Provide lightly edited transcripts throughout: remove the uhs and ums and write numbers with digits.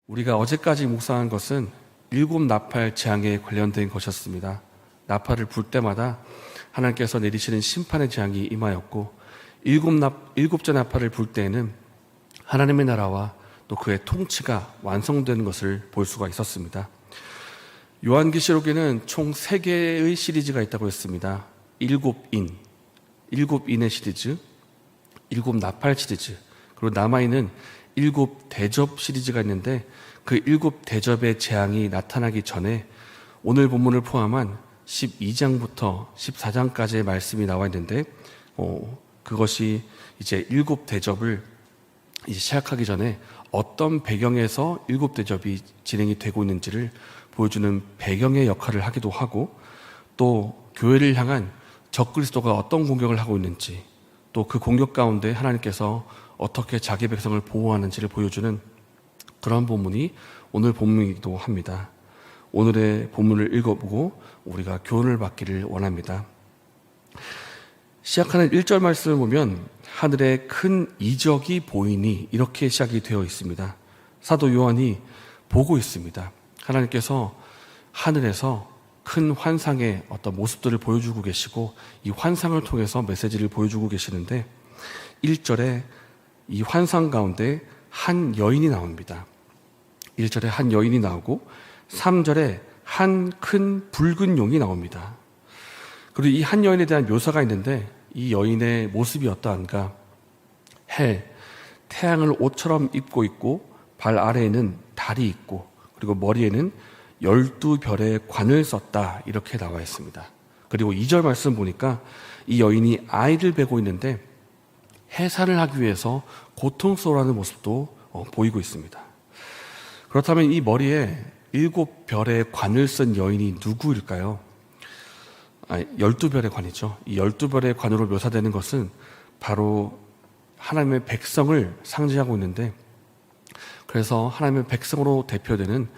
우리가 어제까지 묵상한 것은 일곱 나팔 재앙에 관련된 것이었습니다. 나팔을 불 때마다 하나님께서 내리시는 심판의 재앙이 임하였고, 일곱째 나팔을 불 때에는 하나님의 나라와 또 그의 통치가 완성되는 것을 볼 수가 있었습니다. 요한계시록에는 총 3개의 시리즈가 있다고 했습니다. 일곱인의 시리즈, 일곱 나팔 시리즈, 그리고 남아있는 일곱 대접 시리즈가 있는데, 그 일곱 대접의 재앙이 나타나기 전에 오늘 본문을 포함한 12장부터 14장까지의 말씀이 나와 있는데, 그것이 이제 일곱 대접을 이제 시작하기 전에 어떤 배경에서 일곱 대접이 진행이 되고 있는지를 보여주는 배경의 역할을 하기도 하고, 또 교회를 향한 적그리스도가 어떤 공격을 하고 있는지, 또 그 공격 가운데 하나님께서 어떻게 자기 백성을 보호하는지를 보여주는 그런 본문이 오늘 본문이기도 합니다. 오늘의 본문을 읽어보고 우리가 교훈을 받기를 원합니다. 시작하는 1절 말씀을 보면 하늘에 큰 이적이 보이니 이렇게 시작이 되어 있습니다. 사도 요한이 보고 있습니다. 하나님께서 하늘에서 큰 환상의 어떤 모습들을 보여주고 계시고, 이 환상을 통해서 메시지를 보여주고 계시는데, 1절에 이 환상 가운데 한 여인이 나옵니다. 1절에 한 여인이 나오고 3절에 한 큰 붉은 용이 나옵니다. 그리고 이 한 여인에 대한 묘사가 있는데, 이 여인의 모습이 어떠한가? 태양을 옷처럼 입고 있고, 발 아래에는 달이 있고, 그리고 머리에는 12별의 관을 썼다, 이렇게 나와 있습니다. 그리고 2절 말씀 보니까 이 여인이 아이를 베고 있는데 해산을 하기 위해서 고통스러워하는 모습도 보이고 있습니다. 그렇다면 이 머리에 7별의 관을 쓴 여인이 누구일까요? 12별의 관이죠. 이 12별의 관으로 묘사되는 것은 바로 하나님의 백성을 상징하고 있는데, 그래서 하나님의 백성으로 대표되는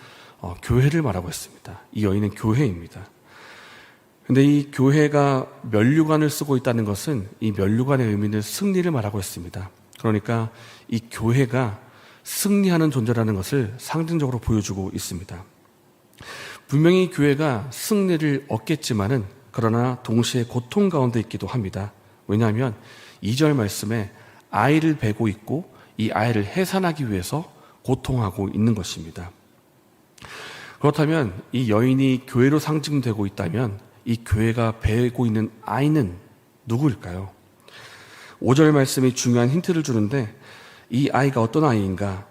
교회를 말하고 있습니다. 이 여인은 교회입니다. 근데 이 교회가 면류관을 쓰고 있다는 것은 이 면류관의 의미는 승리를 말하고 있습니다. 그러니까 이 교회가 승리하는 존재라는 것을 상징적으로 보여주고 있습니다. 분명히 교회가 승리를 얻겠지만은, 그러나 동시에 고통 가운데 있기도 합니다. 왜냐하면 2절 말씀에 아이를 베고 있고 이 아이를 해산하기 위해서 고통하고 있는 것입니다. 그렇다면 이 여인이 교회로 상징되고 있다면 이 교회가 베고 있는 아이는 누구일까요? 5절 말씀이 중요한 힌트를 주는데, 이 아이가 어떤 아이인가?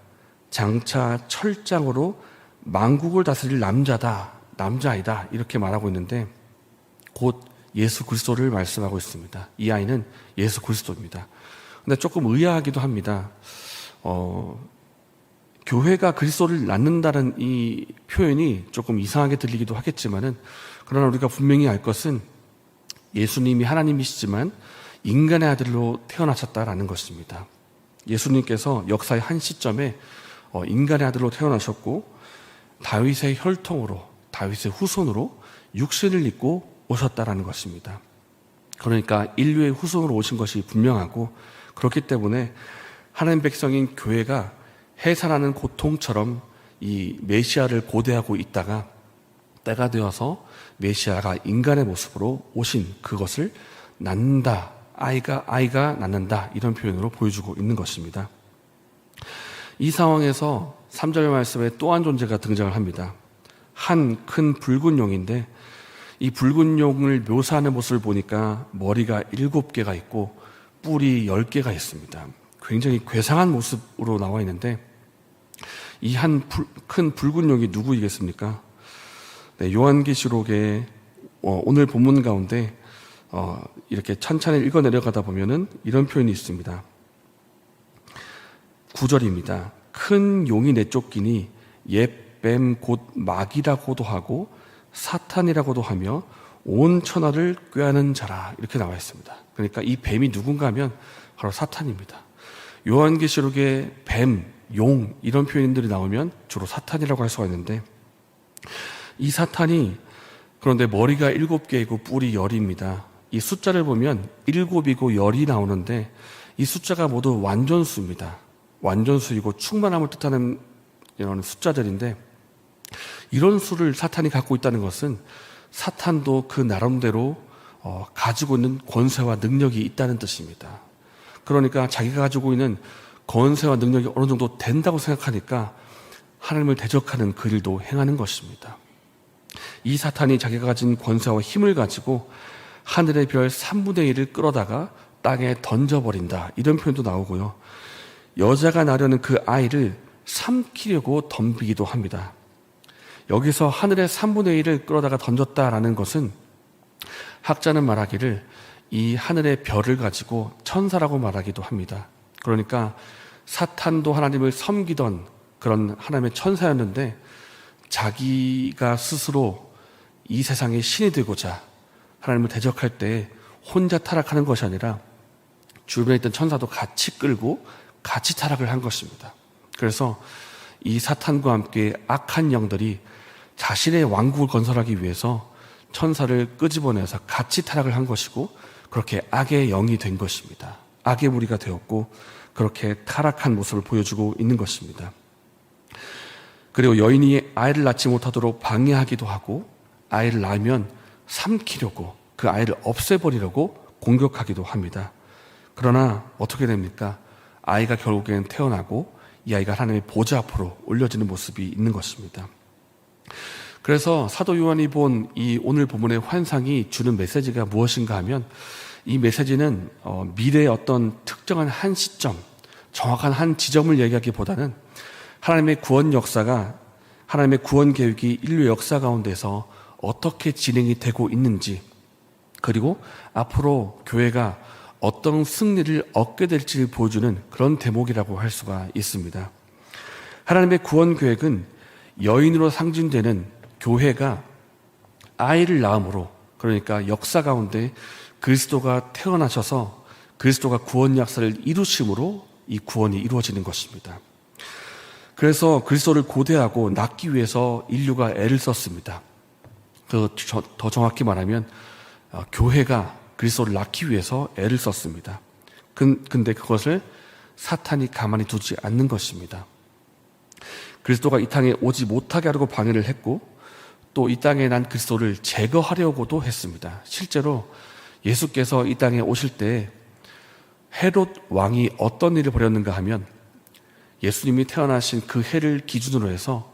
장차 철장으로 만국을 다스릴 남자아이다, 이렇게 말하고 있는데, 곧 예수 그리스도를 말씀하고 있습니다. 이 아이는 예수 그리스도입니다. 근데 조금 의아하기도 합니다. 교회가 그리스도를 낳는다는 이 표현이 조금 이상하게 들리기도 하겠지만은, 그러나 우리가 분명히 알 것은 예수님이 하나님이시지만 인간의 아들로 태어나셨다라는 것입니다. 예수님께서 역사의 한 시점에 인간의 아들로 태어나셨고, 다윗의 혈통으로, 다윗의 후손으로 육신을 입고 오셨다라는 것입니다. 그러니까 인류의 후손으로 오신 것이 분명하고, 그렇기 때문에 하나님 백성인 교회가 해산하는 고통처럼 이 메시아를 고대하고 있다가 때가 되어서 메시아가 인간의 모습으로 오신 그것을 낳는다, 아이가 낳는다, 이런 표현으로 보여주고 있는 것입니다. 이 상황에서 3절 말씀에 또 한 존재가 등장을 합니다. 한 큰 붉은 용인데, 이 붉은 용을 묘사하는 모습을 보니까 머리가 7개가 있고 뿔이 10개가 있습니다. 굉장히 괴상한 모습으로 나와 있는데, 이 큰 붉은 용이 누구이겠습니까? 네, 요한계시록의 오늘 본문 가운데 이렇게 찬찬히 읽어 내려가다 보면은 이런 표현이 있습니다. 9절입니다. 큰 용이 내쫓기니 옛 뱀 곧 마귀라고도 하고 사탄이라고도 하며 온 천하를 꾀하는 자라, 이렇게 나와 있습니다. 그러니까 이 뱀이 누군가 하면 바로 사탄입니다. 요한계시록에 뱀, 용, 이런 표현들이 나오면 주로 사탄이라고 할 수가 있는데, 이 사탄이 그런데 머리가 7개이고 뿔이 10입니다. 이 숫자를 보면 7이고 10이 나오는데, 이 숫자가 모두 완전수입니다. 완전수이고 충만함을 뜻하는 이런 숫자들인데, 이런 수를 사탄이 갖고 있다는 것은 사탄도 그 나름대로 가지고 있는 권세와 능력이 있다는 뜻입니다. 그러니까 자기가 가지고 있는 권세와 능력이 어느 정도 된다고 생각하니까 하나님을 대적하는 그 일도 행하는 것입니다. 이 사탄이 자기가 가진 권세와 힘을 가지고 하늘의 별 3분의 1을 끌어다가 땅에 던져버린다, 이런 표현도 나오고요. 여자가 낳으려는 그 아이를 삼키려고 덤비기도 합니다. 여기서 하늘의 3분의 1을 끌어다가 던졌다라는 것은 학자는 말하기를 이 하늘의 별을 가지고 천사라고 말하기도 합니다. 그러니까 사탄도 하나님을 섬기던 그런 하나님의 천사였는데, 자기가 스스로 이 세상의 신이 되고자 하나님을 대적할 때 혼자 타락하는 것이 아니라 주변에 있던 천사도 같이 끌고 같이 타락을 한 것입니다. 그래서 이 사탄과 함께 악한 영들이 자신의 왕국을 건설하기 위해서 천사를 끄집어내서 같이 타락을 한 것이고, 그렇게 악의 영이 된 것입니다. 악의 무리가 되었고, 그렇게 타락한 모습을 보여주고 있는 것입니다. 그리고 여인이 아이를 낳지 못하도록 방해하기도 하고, 아이를 낳으면 삼키려고, 그 아이를 없애버리려고 공격하기도 합니다. 그러나 어떻게 됩니까? 아이가 결국에는 태어나고 이 아이가 하나님의 보좌 앞으로 올려지는 모습이 있는 것입니다. 그래서 사도 요한이 본 이 오늘 본문의 환상이 주는 메시지가 무엇인가 하면, 이 메시지는 미래의 어떤 특정한 한 시점, 정확한 한 지점을 얘기하기보다는 하나님의 구원 역사가, 하나님의 구원 계획이 인류 역사 가운데서 어떻게 진행이 되고 있는지, 그리고 앞으로 교회가 어떤 승리를 얻게 될지를 보여주는 그런 대목이라고 할 수가 있습니다. 하나님의 구원 계획은 여인으로 상징되는 교회가 아이를 낳음으로, 그러니까 역사 가운데 그리스도가 태어나셔서 그리스도가 구원 역사를 이루심으로 이 구원이 이루어지는 것입니다. 그래서 그리스도를 고대하고 낳기 위해서 인류가 애를 썼습니다. 더 정확히 말하면 교회가 그리스도를 낳기 위해서 애를 썼습니다. 근데 그것을 사탄이 가만히 두지 않는 것입니다. 그리스도가 이 땅에 오지 못하게 하려고 방해를 했고, 또 이 땅에 난 그리스도를 제거하려고도 했습니다. 실제로 예수께서 이 땅에 오실 때 헤롯 왕이 어떤 일을 벌였는가 하면, 예수님이 태어나신 그 해를 기준으로 해서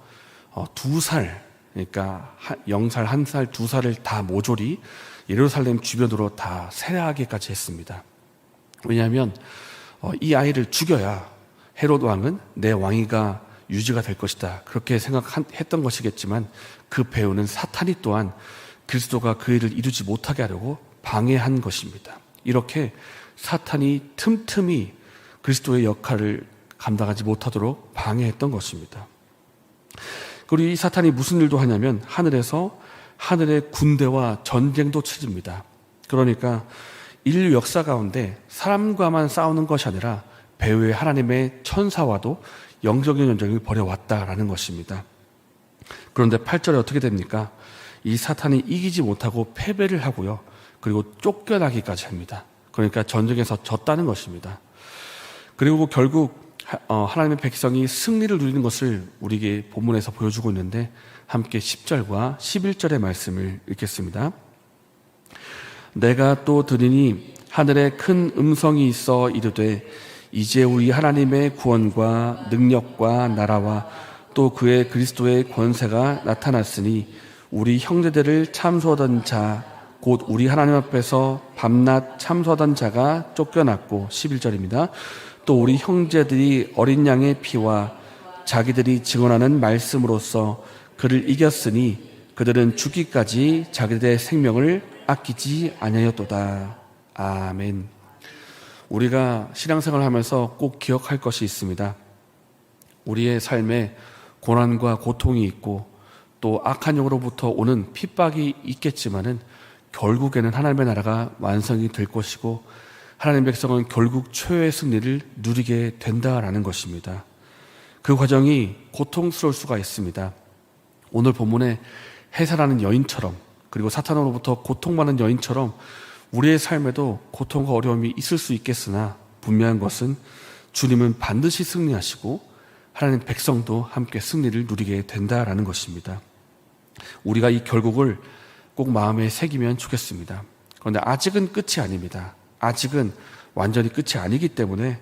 2살, 그러니까 0살, 1살, 2살을 다 모조리 예루살렘 주변으로 다 세례하기까지 했습니다. 왜냐하면 이 아이를 죽여야 헤롯 왕은 내 왕위가 유지가 될 것이다, 그렇게 생각했던 것이겠지만, 그 배우는 사탄이 또한 그리스도가 그 일을 이루지 못하게 하려고 방해한 것입니다. 이렇게 사탄이 틈틈이 그리스도의 역할을 감당하지 못하도록 방해했던 것입니다. 그리고 이 사탄이 무슨 일도 하냐면, 하늘에서 하늘의 군대와 전쟁도 치릅니다. 그러니까 인류 역사 가운데 사람과만 싸우는 것이 아니라 배후의 하나님의 천사와도 영적인 전쟁을 벌여왔다라는 것입니다. 그런데 8절에 어떻게 됩니까? 이 사탄이 이기지 못하고 패배를 하고요, 그리고 쫓겨나기까지 합니다. 그러니까 전쟁에서 졌다는 것입니다. 그리고 결국 하나님의 백성이 승리를 누리는 것을 우리에게 본문에서 보여주고 있는데, 함께 10절과 11절의 말씀을 읽겠습니다. 내가 또 들으니 하늘에 큰 음성이 있어 이르되, 이제 우리 하나님의 구원과 능력과 나라와 또 그의 그리스도의 권세가 나타났으니, 우리 형제들을 참소하던 자, 곧 우리 하나님 앞에서 밤낮 참소하던 자가 쫓겨났고, 11절입니다. 또 우리 형제들이 어린 양의 피와 자기들이 증언하는 말씀으로써 그를 이겼으니, 그들은 죽기까지 자기들의 생명을 아끼지 아니하였도다. 아멘. 우리가 신앙생활을 하면서 꼭 기억할 것이 있습니다. 우리의 삶에 고난과 고통이 있고, 또 악한 영으로부터 오는 핍박이 있겠지만은 결국에는 하나님의 나라가 완성이 될 것이고, 하나님의 백성은 결국 최후의 승리를 누리게 된다라는 것입니다. 그 과정이 고통스러울 수가 있습니다. 오늘 본문에 해산하는 여인처럼, 그리고 사탄으로부터 고통받는 여인처럼 우리의 삶에도 고통과 어려움이 있을 수 있겠으나, 분명한 것은 주님은 반드시 승리하시고 하나님 백성도 함께 승리를 누리게 된다라는 것입니다. 우리가 이 결국을 꼭 마음에 새기면 좋겠습니다. 그런데 아직은 끝이 아닙니다. 아직은 완전히 끝이 아니기 때문에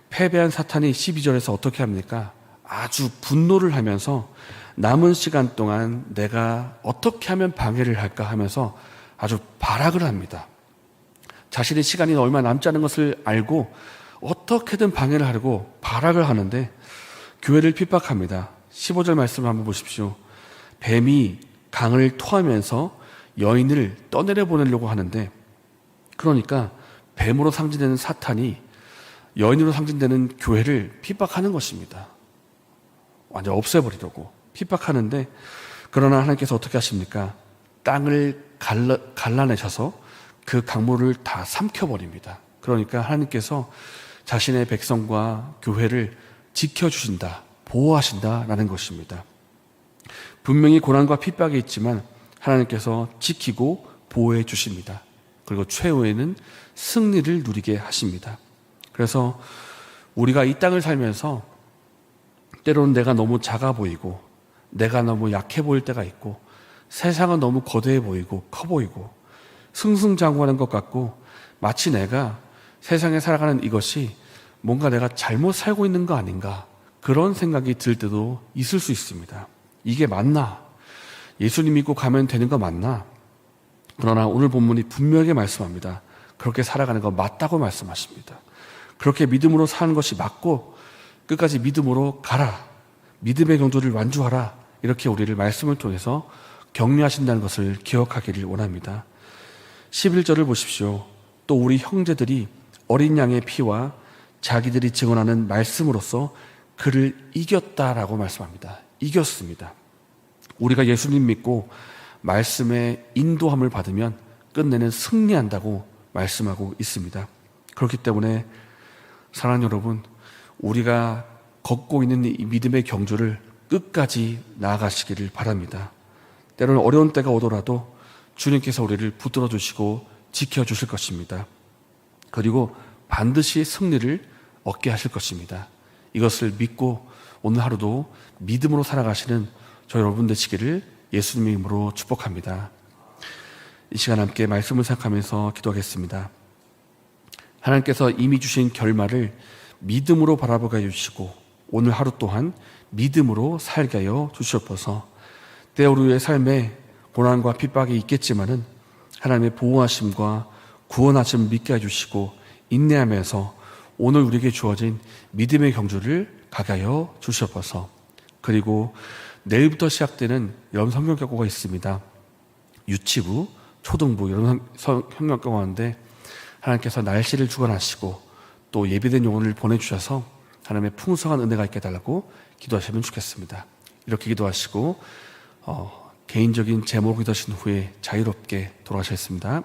패배한 사탄이 12절에서 어떻게 합니까? 아주 분노를 하면서 남은 시간 동안 내가 어떻게 하면 방해를 할까 하면서 아주 발악을 합니다. 자신의 시간이 얼마 남지 않은 것을 알고 어떻게든 방해를 하려고 발악을 하는데 교회를 핍박합니다. 15절 말씀을 한번 보십시오. 뱀이 강을 토하면서 여인을 떠내려 보내려고 하는데, 그러니까 뱀으로 상징되는 사탄이 여인으로 상징되는 교회를 핍박하는 것입니다. 완전 없애버리려고 핍박하는데, 그러나 하나님께서 어떻게 하십니까? 땅을 갈라내셔서 그 강물을 다 삼켜버립니다. 그러니까 하나님께서 자신의 백성과 교회를 지켜주신다, 보호하신다라는 것입니다. 분명히 고난과 핍박이 있지만 하나님께서 지키고 보호해 주십니다. 그리고 최후에는 승리를 누리게 하십니다. 그래서 우리가 이 땅을 살면서 때로는 내가 너무 작아 보이고 내가 너무 약해 보일 때가 있고 세상은 너무 거대해 보이고 커 보이고 승승장구하는 것 같고 마치 내가 세상에 살아가는 이것이 뭔가 내가 잘못 살고 있는 거 아닌가, 그런 생각이 들 때도 있을 수 있습니다. 이게 맞나? 예수님 믿고 가면 되는 거 맞나? 그러나 오늘 본문이 분명하게 말씀합니다. 그렇게 살아가는 거 맞다고 말씀하십니다. 그렇게 믿음으로 사는 것이 맞고 끝까지 믿음으로 가라, 믿음의 경주를 완주하라, 이렇게 우리를 말씀을 통해서 격려하신다는 것을 기억하기를 원합니다. 11절을 보십시오. 또 우리 형제들이 어린 양의 피와 자기들이 증언하는 말씀으로써 그를 이겼다라고 말씀합니다. 이겼습니다. 우리가 예수님 믿고 말씀의 인도함을 받으면 끝내는 승리한다고 말씀하고 있습니다. 그렇기 때문에 사랑하는 여러분, 우리가 걷고 있는 이 믿음의 경주를 끝까지 나아가시기를 바랍니다. 때로는 어려운 때가 오더라도 주님께서 우리를 붙들어 주시고 지켜주실 것입니다. 그리고 반드시 승리를 얻게 하실 것입니다. 이것을 믿고 오늘 하루도 믿음으로 살아가시는 저 여러분 되시기를 예수님의 이름으로 축복합니다. 이 시간 함께 말씀을 생각하면서 기도하겠습니다. 하나님께서 이미 주신 결말을 믿음으로 바라보게 해주시고 오늘 하루 또한 믿음으로 살게 하여 주시옵소서. 때로 우리의 삶에 고난과 핍박이 있겠지만은 하나님의 보호하심과 구원하심을 믿게 해주시고 인내하면서 오늘 우리에게 주어진 믿음의 경주를 가게 하여 주시옵소서. 그리고 내일부터 시작되는 여름 성경학교가 있습니다. 유치부, 초등부 여름 성경학교가 하는데 하나님께서 날씨를 주관하시고 또 예비된 영혼을 보내주셔서 하나님의 풍성한 은혜가 있게 해달라고 기도하시면 좋겠습니다. 이렇게 기도하시고 개인적인 제목을 기도하신 후에 자유롭게 돌아가셨습니다.